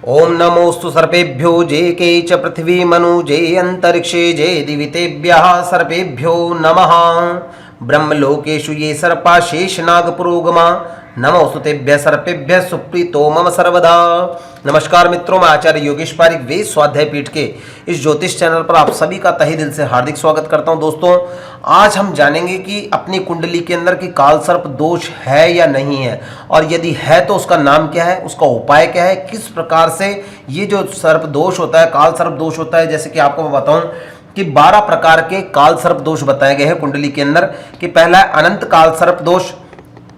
ओम नमोस्तु सर्पेभ्यो जे के च पृथ्वी मनु जे अंतरिक्षे जे दिवितेभ्यः सर्पेभ्यो नमः। ब्रह्मलोकेषु ये सर्पा शेषनाग पुरोगमा नमोस्तु तेभ्यः सर्पेभ्यः सुप्रीतो मम सर्वदा। नमस्कार मित्रों, मैं आचार्य योगेश पारिक वेद स्वाध्याय पीठ के इस ज्योतिष चैनल पर आप सभी का तहे दिल से हार्दिक स्वागत करता हूं। दोस्तों, आज हम जानेंगे कि अपनी कुंडली के अंदर की काल सर्प दोष है या नहीं है, और यदि है तो उसका नाम क्या है, उसका उपाय क्या है, किस प्रकार से ये जो सर्प दोष होता है, काल सर्प दोष होता है। जैसे कि आपको मैं बताऊं कि 12 प्रकार के काल सर्प दोष बताए गए हैं कुंडली के अंदर। कि पहला है अनंत काल सर्प दोष,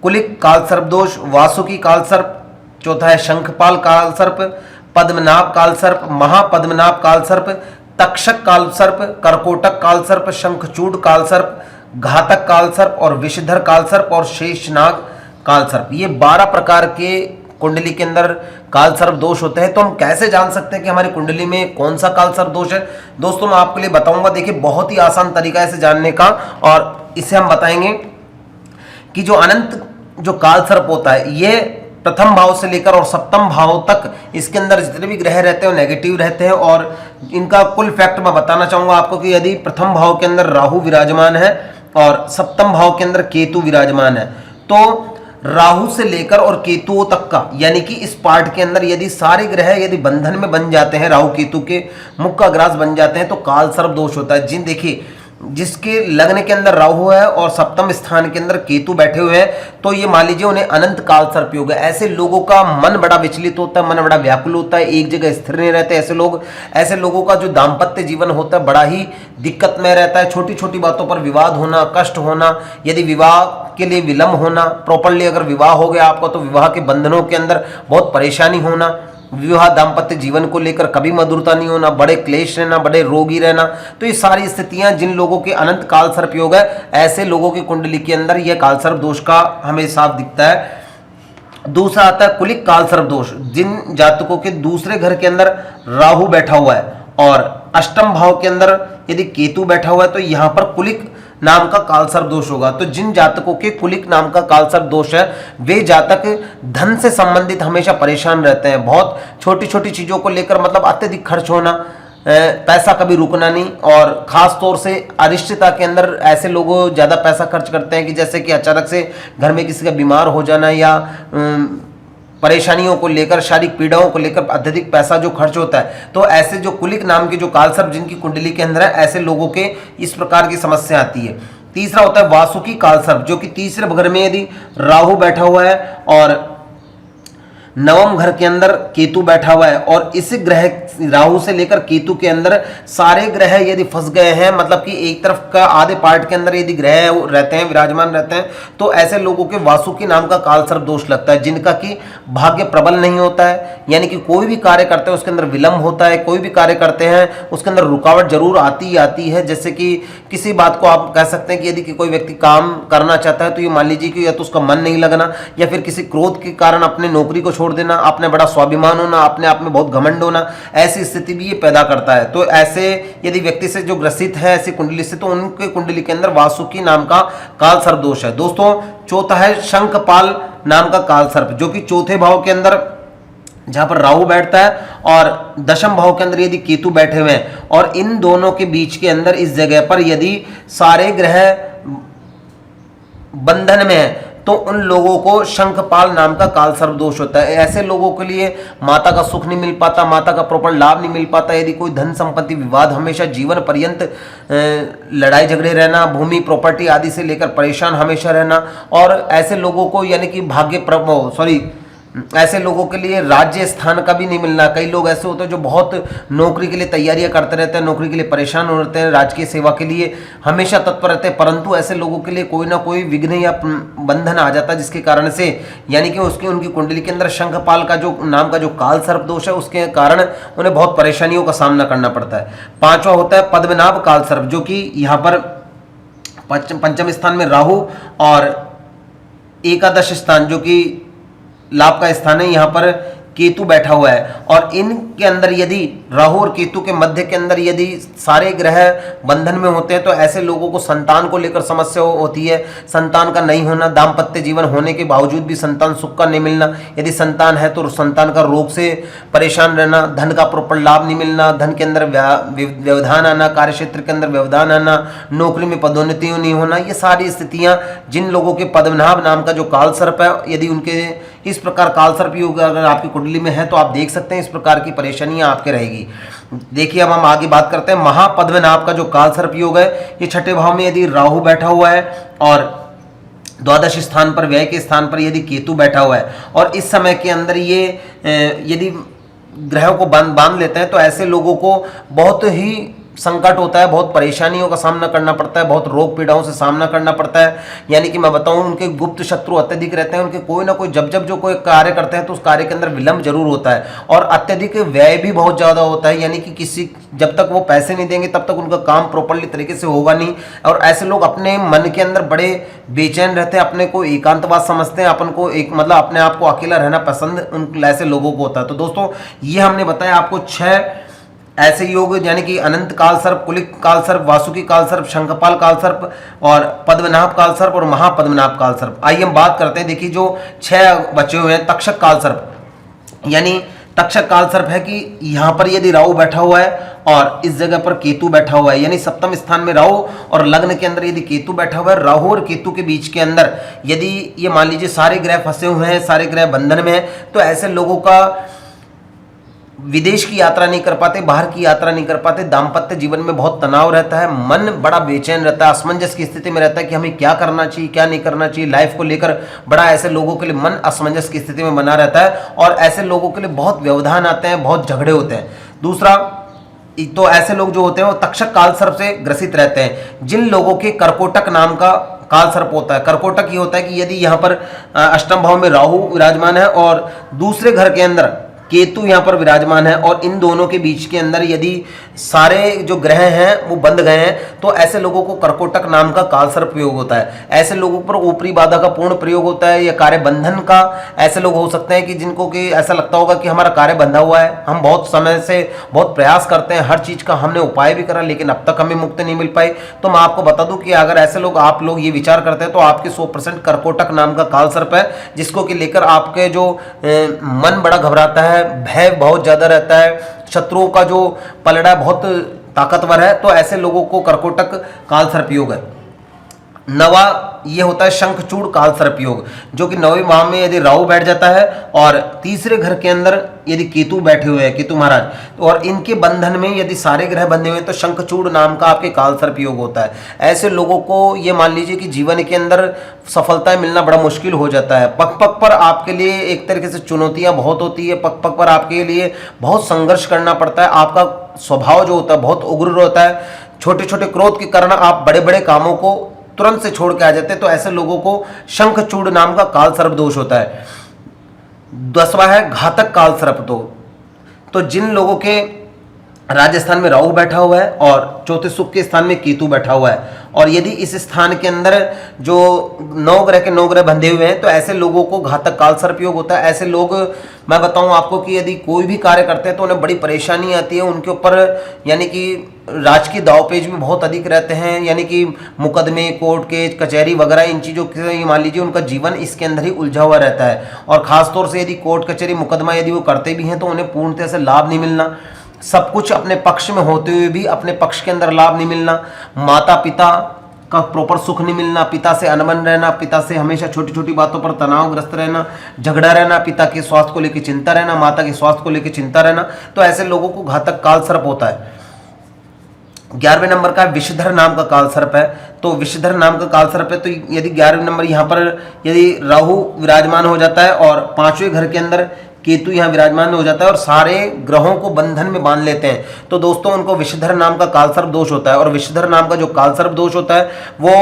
कुलिक काल सर्प दोष, वासुकी काल सर्प, चौथा है शंखपाल काल सर्प, पद्मनाभ काल सर्प, महापद्मनाभ काल सर्प, तक्षक काल सर्प, कर्कोटक काल सर्प, शंखचूड काल सर्प, घातक काल सर्प और विषधर काल सर्प और शेषनाग काल सर्प। ये 12 प्रकार के कुंडली के अंदर काल सर्प दोष होते हैं। तो हम कैसे जान सकते हैं कि हमारी कुंडली में कौन सा काल सर्प दोष है? दोस्तों, मैं आपके लिए बताऊंगा। देखिए, बहुत ही आसान तरीका है इसे जानने का, और इसे हम बताएंगे कि जो अनंत जो काल सर्प होता है, ये प्रथम भाव से लेकर और सप्तम भाव तक इसके अंदर जितने भी ग्रह रहते हैं वो नेगेटिव रहते हैं। और इनका कुल फैक्ट मैं बताना चाहूंगा आपको कि यदि प्रथम भाव के अंदर राहु विराजमान है और सप्तम भाव के अंदर केतु विराजमान है, तो राहु से लेकर और केतुओं तक का, यानी कि इस पार्ट के अंदर यदि सारे ग्रह यदि बंधन में बन जाते हैं, राहु केतु के मुख का ग्रास बन जाते हैं, तो काल सर्प दोष होता है। देखिए, जिसके लग्न के अंदर राहु है और सप्तम स्थान के अंदर केतु बैठे हुए हैं, तो ये मान लीजिए उन्हें अनंत काल सर्प योग है। ऐसे लोगों का मन बड़ा विचलित होता है, मन बड़ा व्याकुल होता है, एक जगह स्थिर नहीं रहते ऐसे लोगों का जो दाम्पत्य जीवन होता है बड़ा ही दिक्कत में रहता है। छोटी छोटी बातों पर विवाद होना, कष्ट होना, यदि विवाह के लिए विलंब होना, प्रॉपरली अगर विवाह हो गया आपका तो विवाह के बंधनों के अंदर बहुत परेशानी होना, विवाह दाम्पत्य जीवन को लेकर कभी मधुरता नहीं होना, बड़े क्लेश रहना, बड़े रोगी रहना। तो ये सारी स्थितियां जिन लोगों के अनंत काल सर्प योग है, ऐसे लोगों की कुंडली के अंदर यह काल सर्प दोष का हमें साफ दिखता है। दूसरा आता है कुलिक काल सर्प दोष, जिन जातकों के दूसरे घर के अंदर राहु बैठा हुआ है और अष्टम भाव के अंदर यदि केतु बैठा हुआ है, तो यहां पर कुलिक नाम का काल सर्प दोष होगा। तो जिन जातकों के कुलिक नाम का काल सर्प दोष है, वे जातक धन से संबंधित हमेशा परेशान रहते हैं। बहुत छोटी छोटी चीजों को लेकर मतलब अत्यधिक खर्च होना, पैसा कभी रुकना नहीं, और खास तौर से अनिश्चितता के अंदर ऐसे लोग ज्यादा पैसा खर्च करते हैं कि जैसे कि अचानक से घर में किसी का बीमार हो जाना, या परेशानियों को लेकर, शारीरिक पीड़ाओं को लेकर अत्यधिक पैसा जो खर्च होता है। तो ऐसे जो कुलिक नाम के जो काल सर्प जिनकी कुंडली के अंदर है, ऐसे लोगों के इस प्रकार की समस्या आती है। तीसरा होता है वासुकी काल सर्प, जो कि तीसरे घर में यदि राहु बैठा हुआ है और नवम घर के अंदर केतु बैठा हुआ है, और इस ग्रह राहु से लेकर केतु के अंदर सारे ग्रह यदि फंस गए हैं, मतलब कि एक तरफ का आधे पार्ट के अंदर यदि ग्रह रहते हैं, विराजमान रहते हैं, तो ऐसे लोगों के वासुकी नाम का काल सर्प दोष लगता है, जिनका कि भाग्य प्रबल नहीं होता है। यानी कि कोई भी कार्य करते हैं उसके अंदर विलंब होता है, कोई भी कार्य करते हैं उसके अंदर रुकावट जरूर आती ही आती है। जैसे कि किसी बात को आप कह सकते हैं कि यदि कोई व्यक्ति काम करना चाहता है, तो ये मान लीजिए कि या तो उसका मन नहीं लगना, या फिर किसी क्रोध के कारण अपने नौकरी को छोड़ देना, अपने बड़ा स्वाभिमान होना, अपने आप में बहुत घमंड होना, ऐसी स्थिति भी ये पैदा करता है। तो ऐसे यदि व्यक्ति से जो ग्रसित है ऐसी कुंडली से, तो उनके कुंडली के अंदर वासुकी नाम का काल सर्प दोष है। दोस्तों, चौथा है शंखपाल नाम का काल सर्प, जो कि चौथे भाव के अंदर जहां पर राहु बैठता है और दशम भाव के अंदर यदि केतु बैठे हुए हैं, और इन दोनों के बीच के अंदर इस जगह पर यदि सारे ग्रह बंधन में है, तो उन लोगों को शंखपाल नाम का काल सर्प दोष होता है। ऐसे लोगों के लिए माता का सुख नहीं मिल पाता, माता का प्रॉपर लाभ नहीं मिल पाता। यदि कोई धन संपत्ति विवाद, हमेशा जीवन पर्यंत लड़ाई झगड़े रहना, भूमि प्रॉपर्टी आदि से लेकर परेशान हमेशा रहना, और ऐसे लोगों को यानी कि ऐसे लोगों के लिए राज्य स्थान का भी नहीं मिलना। कई लोग ऐसे होते हैं जो बहुत नौकरी के लिए तैयारियां करते रहते हैं, नौकरी के लिए परेशान होते हैं, राजकीय सेवा के लिए हमेशा तत्पर रहते हैं, परंतु ऐसे लोगों के लिए कोई ना कोई विघ्न या बंधन आ जाता है, जिसके कारण से यानी कि उनकी कुंडली के अंदर शंखपाल का जो नाम का जो काल सर्प दोष है, उसके कारण उन्हें बहुत परेशानियों का सामना करना पड़ता है। पांचवा होता है पद्मनाभ काल सर्प, जो कि यहाँ पर पंचम स्थान में राहु और एकादश स्थान जो कि लाभ का स्थान है, यहाँ पर केतु बैठा हुआ है और इनके अंदर यदि राहु और केतु के मध्य के अंदर यदि सारे ग्रह बंधन में होते हैं तो ऐसे लोगों को संतान को लेकर समस्या होती है, संतान का नहीं होना, दाम्पत्य जीवन होने के बावजूद भी संतान सुख का नहीं मिलना, यदि संतान है तो संतान का रोग से परेशान रहना, धन का प्रॉपर लाभ नहीं मिलना, धन के अंदर व्यवधान आना, कार्य क्षेत्र के अंदर व्यवधान आना, नौकरी में पदोन्नति नहीं होना, ये सारी स्थितियां जिन लोगों के पद्मनाभ नाम का जो काल सर्प है, यदि उनके इस प्रकार काल सर्प योग अगर आपकी कुंडली में है तो आप देख सकते हैं इस प्रकार की परेशानियां आपके रहेगी। देखिए अब हम आगे बात करते हैं महापद्मनाभ का जो काल सर्प योग है, ये छठे भाव में यदि राहु बैठा हुआ है और द्वादश स्थान पर व्यय के स्थान पर यदि केतु बैठा हुआ है और इस समय के अंदर ये यदि ग्रहों को बांध लेते हैं तो ऐसे लोगों को बहुत ही संकट होता है, बहुत परेशानियों का सामना करना पड़ता है, बहुत रोग पीड़ाओं से सामना करना पड़ता है। यानी कि मैं बताऊं उनके गुप्त शत्रु अत्यधिक रहते हैं, उनके कोई ना कोई जब जो कोई कार्य करते हैं तो उस कार्य के अंदर विलंब जरूर होता है और अत्यधिक व्यय भी बहुत ज़्यादा होता है। यानी कि जब तक वो पैसे नहीं देंगे तब तक उनका काम प्रॉपरली तरीके से होगा नहीं और ऐसे लोग अपने मन के अंदर बड़े बेचैन रहते हैं, अपने को एकांतवाद समझते हैं, अपन को एक मतलब अपने आप को अकेला रहना पसंद उन ऐसे लोगों को होता है। तो दोस्तों ये हमने बताया आपको 6 ऐसे योग, यानी कि अनंत काल सर्प, कुलिक काल सर्प, वासुकी काल सर्प, शंखपाल काल सर्प और पद्मनाभ काल सर्प और महापद्मनाभ काल सर्प। आइए हम बात करते हैं। देखिए जो 6 बचे हुए हैं, तक्षक काल सर्प, यानी तक्षक काल सर्प है कि यहाँ पर यदि राहु बैठा हुआ है और इस जगह पर केतु बैठा हुआ है, यानी सप्तम स्थान में राहु और लग्न के अंदर यदि केतु बैठा हुआ है, राहु और केतु के बीच के अंदर यदि ये मान लीजिए सारे ग्रह फंसे हुए हैं, सारे ग्रह बंधन में है, तो ऐसे लोगों का विदेश की यात्रा नहीं कर पाते, बाहर की यात्रा नहीं कर पाते, दाम्पत्य जीवन में बहुत तनाव रहता है, मन बड़ा बेचैन रहता है, असमंजस की स्थिति में रहता है कि हमें क्या करना चाहिए क्या नहीं करना चाहिए, लाइफ को लेकर बड़ा ऐसे लोगों के लिए मन असमंजस की स्थिति में बना रहता है और ऐसे लोगों के लिए बहुत व्यवधान आते हैं, बहुत झगड़े होते हैं। दूसरा तो ऐसे लोग जो होते हैं वो तक्षक काल सर्प से ग्रसित रहते हैं। जिन लोगों के कर्कोटक नाम का काल सर्प होता है, कर्कोटक ये होता है कि यदि यहाँ पर अष्टम भाव में राहु विराजमान है और दूसरे घर के अंदर केतु यहाँ पर विराजमान है और इन दोनों के बीच के अंदर यदि सारे जो ग्रह हैं वो बंध गए हैं तो ऐसे लोगों को कर्कोटक नाम का काल सर्प प्रयोग होता है। ऐसे लोगों पर ऊपरी बाधा का पूर्ण प्रयोग होता है या कार्य बंधन का। ऐसे लोग हो सकते हैं कि जिनको कि ऐसा लगता होगा कि हमारा कार्य बंधा हुआ है, हम बहुत समय से बहुत प्रयास करते हैं, हर चीज का हमने उपाय भी करा लेकिन अब तक हमें मुक्ति नहीं मिल पाई। तो मैं आपको बता दूं कि अगर ऐसे लोग आप लोग ये विचार करते हैं तो आपके 100% कर्कोटक नाम का काल सर्प है, जिसको कि लेकर आपके जो मन बड़ा घबराता है, भय बहुत ज्यादा रहता है, शत्रुओं का जो पलड़ा बहुत ताकतवर है, तो ऐसे लोगों को कर्कोटक काल सर्प योग है। नवा ये होता है शंखचूड़ काल सर्प योग, जो कि 9वें भाव में यदि राहु बैठ जाता है और तीसरे घर के अंदर यदि केतु बैठे हुए हैं, केतु महाराज, तो और इनके बंधन में यदि सारे ग्रह बंधे हुए हैं तो शंखचूड़ नाम का आपके काल सर्प योग होता है। ऐसे लोगों को ये मान लीजिए कि जीवन के अंदर सफलता मिलना बड़ा मुश्किल हो जाता है। पग पग पर आपके लिए एक तरीके से चुनौतियां बहुत होती है, पग पग पर आपके लिए बहुत संघर्ष करना पड़ता है। आपका स्वभाव जो होता है बहुत उग्र होता है, छोटे छोटे क्रोध के कारण आप बड़े बड़े कामों को तुरंत से छोड़ के आ जाते हैं। तो ऐसे लोगों को शंखचूड़ नाम का काल सर्प दोष होता है। 10वां है घातक काल सर्प। तो जिन लोगों के राजस्थान में राहु बैठा हुआ है और चौथे सुख के स्थान में केतु बैठा हुआ है और यदि इस स्थान के अंदर जो 9 ग्रह के 9 ग्रह बंधे हुए हैं तो ऐसे लोगों को घातक काल सर्प योग होता है। ऐसे लोग मैं बताऊं आपको कि यदि कोई भी कार्य करते हैं तो उन्हें बड़ी परेशानी आती है उनके ऊपर, यानी कि राजकीय दावपेच भी बहुत अधिक रहते हैं, यानी कि मुकदमे, कोर्ट केस, कचहरी वगैरह इन चीज़ों के मान लीजिए उनका जीवन इसके अंदर ही उलझा हुआ रहता है। और खासतौर से यदि कोर्ट कचहरी मुकदमा यदि वो करते भी हैं तो उन्हें पूर्णतः से लाभ नहीं मिलना, सब कुछ अपने पक्ष में होते हुए भी अपने पक्ष के अंदर लाभ नहीं मिलना, माता पिता का प्रॉपर सुख नहीं मिलना, पिता से अनबन रहना, पिता से हमेशा छोटी छोटी बातों पर तनावग्रस्त रहना, झगड़ा रहना, पिता के स्वास्थ्य को लेकर चिंता रहना, माता के स्वास्थ्य को लेकर चिंता रहना, तो ऐसे लोगों को घातक काल सर्प होता है। 11वें नंबर का विषधर नाम का काल सर्प है। तो विषधर नाम का काल सर्प है तो यदि 11वें नंबर यहाँ पर यदि राहु विराजमान हो जाता है और 5वें घर के अंदर केतु यहाँ विराजमान हो जाता है और सारे ग्रहों को बंधन में बांध लेते हैं, तो दोस्तों उनको विषधर नाम का काल सर्प दोष होता है। और विषधर नाम का जो काल सर्प दोष होता है वो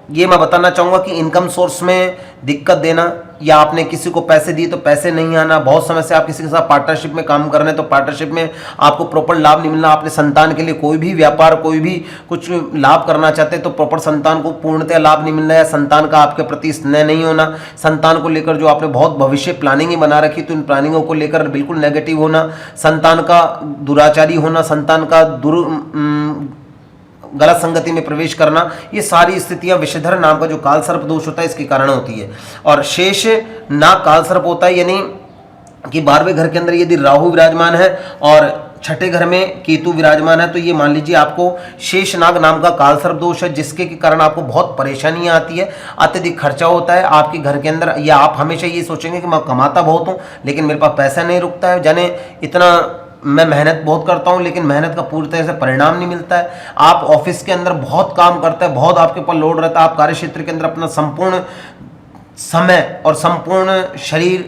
ये मैं बताना चाहूँगा कि इनकम सोर्स में दिक्कत देना, या आपने किसी को पैसे दिए तो पैसे नहीं आना, बहुत समय से आप किसी के साथ पार्टनरशिप में काम कर रहे हैं तो पार्टनरशिप में आपको प्रॉपर लाभ नहीं मिलना, आपने संतान के लिए कोई भी व्यापार कोई भी कुछ लाभ करना चाहते हैं तो प्रॉपर संतान को पूर्णतः लाभ नहीं मिलना, या संतान का आपके प्रति स्नेह नहीं होना, संतान को लेकर जो आपने बहुत भविष्य प्लानिंग ही बना रखी तो इन प्लानिंगों को लेकर बिल्कुल नेगेटिव होना, संतान का दुराचारी होना, संतान का गलत संगति में प्रवेश करना, ये सारी स्थितियां विषधर नाम का जो काल सर्प दोष होता है इसके कारण होती है। और शेष नाग काल सर्प होता है, यानी कि 12वें घर के अंदर यदि राहु विराजमान है और छठे घर में केतु विराजमान है तो ये मान लीजिए आपको शेष नाग नाम का काल सर्प दोष है, जिसके के कारण आपको बहुत परेशानियां आती है, अत्यधिक खर्चा होता है आपके घर के अंदर, या आप हमेशा ये सोचेंगे कि मैं कमाता बहुत हूँ लेकिन मेरे पास पैसा नहीं रुकता है, जाने इतना मैं मेहनत बहुत करता हूं लेकिन मेहनत का पूरी तरह से परिणाम नहीं मिलता है। आप ऑफिस के अंदर बहुत काम करते हैं, बहुत आपके ऊपर लोड रहता है, आप कार्य क्षेत्र के अंदर अपना संपूर्ण समय और संपूर्ण शरीर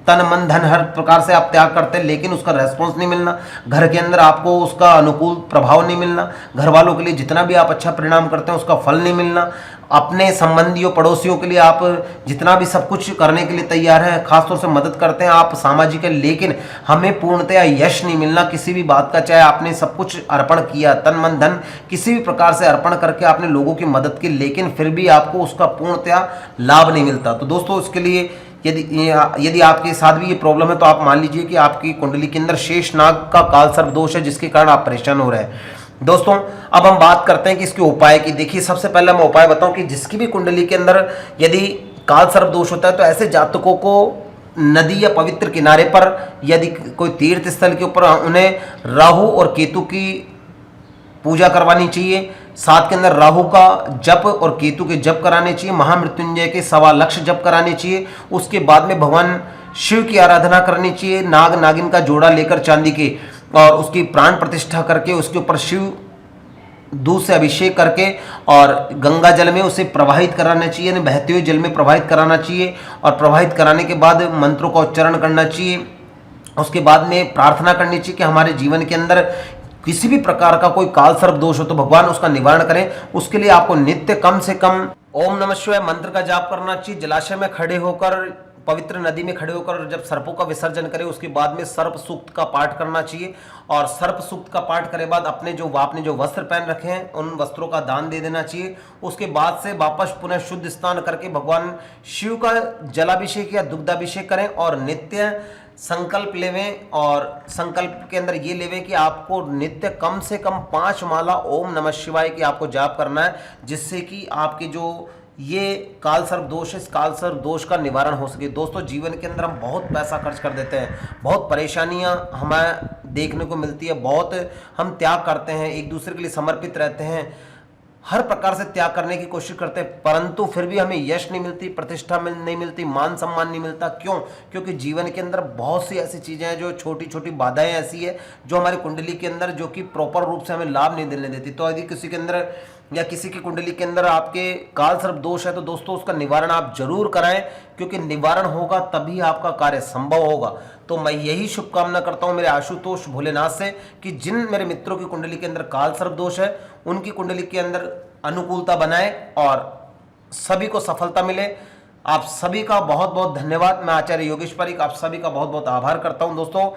तन मन धन हर प्रकार से आप त्याग करते हैं लेकिन उसका रेस्पॉन्स नहीं मिलना, घर के अंदर आपको उसका अनुकूल प्रभाव नहीं मिलना, घर वालों के लिए जितना भी आप अच्छा परिणाम करते हैं उसका फल नहीं मिलना, अपने संबंधियों पड़ोसियों के लिए आप जितना भी सब कुछ करने के लिए तैयार हैं, खासतौर से मदद करते हैं आप सामाजिक है, लेकिन हमें पूर्णतया यश नहीं मिलना किसी भी बात का, चाहे आपने सब कुछ अर्पण किया, तन मन धन किसी भी प्रकार से अर्पण करके आपने लोगों की मदद की, लेकिन फिर भी आपको उसका पूर्णतया लाभ नहीं मिलता। तो दोस्तों इसके लिए यदि आपके साथ भी ये प्रॉब्लम है तो आप मान लीजिए कि आपकी कुंडली के अंदर शेष नाग का काल सर्प दोष है जिसके कारण आप परेशान हो रहे हैं। दोस्तों अब हम बात करते हैं कि इसके उपाय की। देखिए सबसे पहले मैं उपाय बताऊं कि जिसकी भी कुंडली के अंदर यदि काल सर्प दोष होता है तो ऐसे जातकों को नदी या पवित्र किनारे पर यदि कोई तीर्थ स्थल के ऊपर उन्हें राहु और केतु की पूजा करवानी चाहिए, साथ के अंदर राहु का जप और केतु के जप कराने चाहिए, महामृत्युंजय के 1.25 लाख जप कराने चाहिए, उसके बाद में भगवान शिव की आराधना करनी चाहिए, नाग नागिन का जोड़ा लेकर चांदी के और उसकी प्राण प्रतिष्ठा करके उसके ऊपर शिव दूध से अभिषेक करके और गंगा जल में उसे प्रवाहित कराना चाहिए, यानी बहते हुए जल में प्रवाहित कराना चाहिए, और प्रवाहित कराने के बाद मंत्रों का उच्चारण करना चाहिए। उसके बाद में प्रार्थना करनी चाहिए कि हमारे जीवन के अंदर किसी भी प्रकार का कोई काल सर्प दोष हो तो भगवान उसका निवारण करें। उसके लिए आपको नित्य कम से कम ओम नमः शिवाय मंत्र का जाप करना चाहिए। जलाशय में खड़े होकर, पवित्र नदी में खड़े होकर जब सर्पों का विसर्जन करें उसके बाद में सर्प सूक्त का पाठ करना चाहिए, और सर्प सूक्त का पाठ करे बाद आपने जो वस्त्र पहन रखे हैं उन वस्त्रों का दान दे देना चाहिए। उसके बाद से वापस पुनः शुद्ध स्नान करके भगवान शिव का जलाभिषेक या दुग्धाभिषेक करें और नित्य संकल्प लेवें, और संकल्प के अंदर ये लेवें कि आपको नित्य कम से कम 5 माला ओम नमः शिवाय की आपको जाप करना है, जिससे कि आपके जो ये काल सर्प दोष है, इस काल सर्प दोष का निवारण हो सके। दोस्तों जीवन के अंदर हम बहुत पैसा खर्च कर देते हैं, बहुत परेशानियां हमें देखने को मिलती है, बहुत हम त्याग करते हैं, एक दूसरे के लिए समर्पित रहते हैं, हर प्रकार से त्याग करने की कोशिश करते हैं, परंतु फिर भी हमें यश नहीं मिलती, प्रतिष्ठा नहीं मिलती, मान सम्मान नहीं मिलता। क्यों? क्योंकि जीवन के अंदर बहुत सी ऐसी चीज़ें हैं जो छोटी छोटी बाधाएं ऐसी है जो हमारी कुंडली के अंदर जो कि प्रॉपर रूप से हमें लाभ नहीं देने देती। तो यदि किसी के अंदर या किसी की कुंडली के अंदर आपके काल सर्प दोष है तो दोस्तों उसका निवारण आप जरूर कराएं, क्योंकि निवारण होगा तभी आपका कार्य संभव होगा। तो मैं यही शुभकामना करता हूं मेरे आशुतोष भोलेनाथ से कि जिन मेरे मित्रों की कुंडली के अंदर काल सर्प दोष है उनकी कुंडली के अंदर अनुकूलता बनाए और सभी को सफलता मिले। आप सभी का बहुत बहुत धन्यवाद। मैं आचार्य योगेश पारीक आप सभी का बहुत बहुत आभार करता हूं। दोस्तों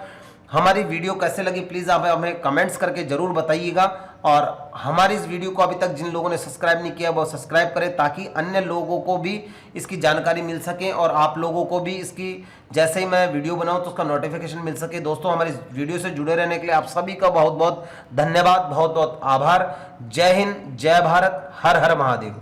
हमारी वीडियो कैसे लगी प्लीज़ आप हमें कमेंट्स करके ज़रूर बताइएगा, और हमारी इस वीडियो को अभी तक जिन लोगों ने सब्सक्राइब नहीं किया वो सब्सक्राइब करें ताकि अन्य लोगों को भी इसकी जानकारी मिल सके और आप लोगों को भी इसकी जैसे ही मैं वीडियो बनाऊं तो उसका नोटिफिकेशन मिल सके। दोस्तों हमारी इस वीडियो से जुड़े रहने के लिए आप सभी का बहुत बहुत धन्यवाद, बहुत बहुत आभार। जय हिंद, जय भारत, हर हर महादेव।